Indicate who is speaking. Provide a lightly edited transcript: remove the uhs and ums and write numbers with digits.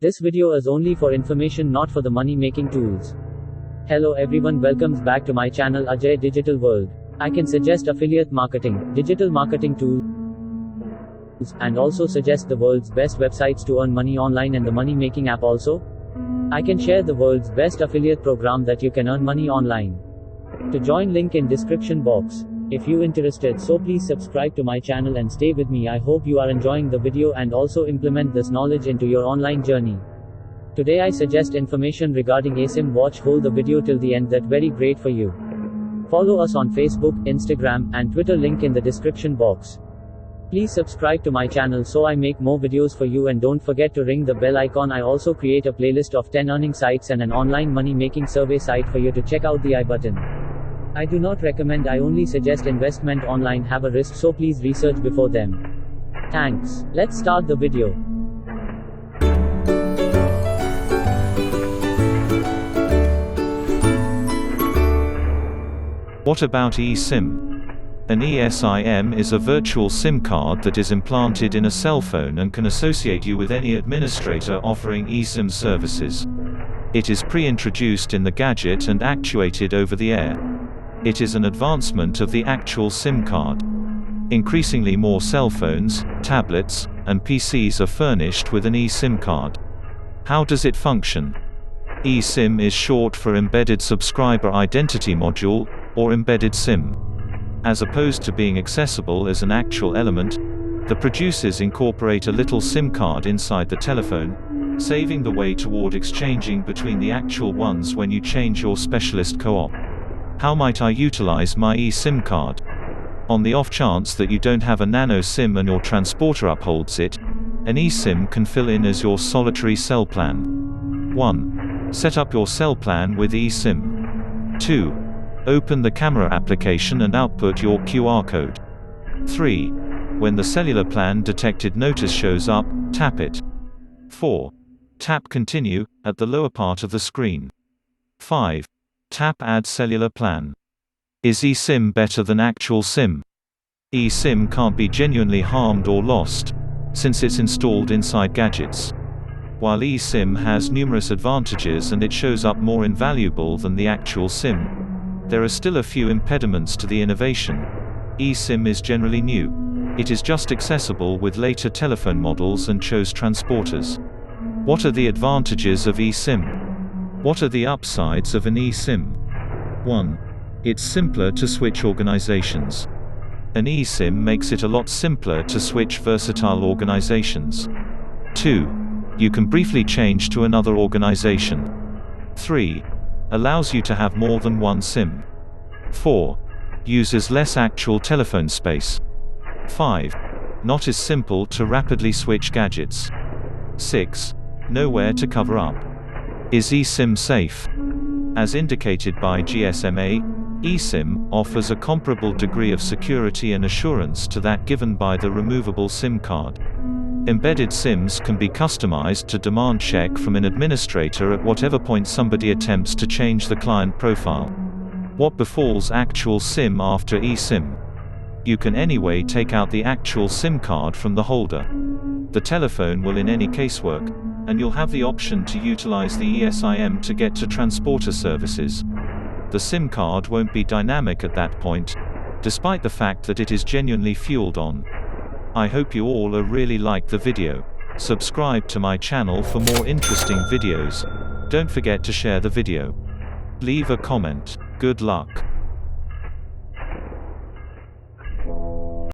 Speaker 1: This video is only for information, not for the money-making tools. Hello everyone, welcomes back to my channel Ajay Digital World. I can suggest affiliate marketing, digital marketing tools, and also suggest the world's best websites to earn money online and the money-making app also. I can share the world's best affiliate program that you can earn money online. To join, link in description box. If you interested, so please subscribe to my channel and stay with me. I hope you are enjoying the video and also implement this knowledge into your online journey. Today I suggest information regarding Esim. Watch whole the video till the end, that very great for you. Follow us on Facebook, Instagram, and Twitter, link in the description box. Please subscribe to my channel so I make more videos for you, and don't forget to ring the bell icon. I also create a playlist of 10 earning sites and an online money making survey site for you to check out. The I button. I do not recommend, I only suggest investment online have a risk, so please research before them. Thanks. Let's start the video.
Speaker 2: What about eSIM? An ESIM is a virtual SIM card that is implanted in a cell phone and can associate you with any administrator offering eSIM services. It is pre-introduced in the gadget and actuated over the air. It is an advancement of the actual SIM card. Increasingly more cell phones, tablets, and PCs are furnished with an eSIM card. How does it function? eSIM is short for Embedded Subscriber Identity Module, or Embedded SIM. As opposed to being accessible as an actual element, the producers incorporate a little SIM card inside the telephone, saving the way toward exchanging between the actual ones when you change your specialist co-op. How might I utilize my eSIM card? On the off chance that you don't have a nano SIM and your transporter upholds it, an eSIM can fill in as your solitary cell plan. 1. Set up your cell plan with eSIM. 2. Open the camera application and output your QR code. 3. When the cellular plan detected notice shows up, tap it. 4. Tap Continue at the lower part of the screen. 5. Tap Add Cellular Plan. Is eSIM better than actual SIM? eSIM can't be genuinely harmed or lost, since it's installed inside gadgets. While eSIM has numerous advantages and it shows up more invaluable than the actual SIM, there are still a few impediments to the innovation. eSIM is generally new. It is just accessible with later telephone models and chose transporters. What are the advantages of eSIM? What are the upsides of an eSIM? 1. It's simpler to switch organizations. An eSIM makes it a lot simpler to switch versatile organizations. 2. You can briefly change to another organization. 3. Allows you to have more than one SIM. 4. Uses less actual telephone space. 5. Not as simple to rapidly switch gadgets. 6. Nowhere to cover up. Is eSIM safe? As indicated by GSMA, eSIM offers a comparable degree of security and assurance to that given by the removable SIM card. Embedded SIMs can be customized to demand check from an administrator at whatever point somebody attempts to change the client profile. What befalls actual SIM after eSIM? You can anyway take out the actual SIM card from the holder. The telephone will in any case work, and you'll have the option to utilize the ESIM to get to transporter services. The SIM card won't be dynamic at that point, despite the fact that it is genuinely fueled on. I hope you all really liked the video. Subscribe to my channel for more interesting videos. Don't forget to share the video. Leave a comment. Good luck.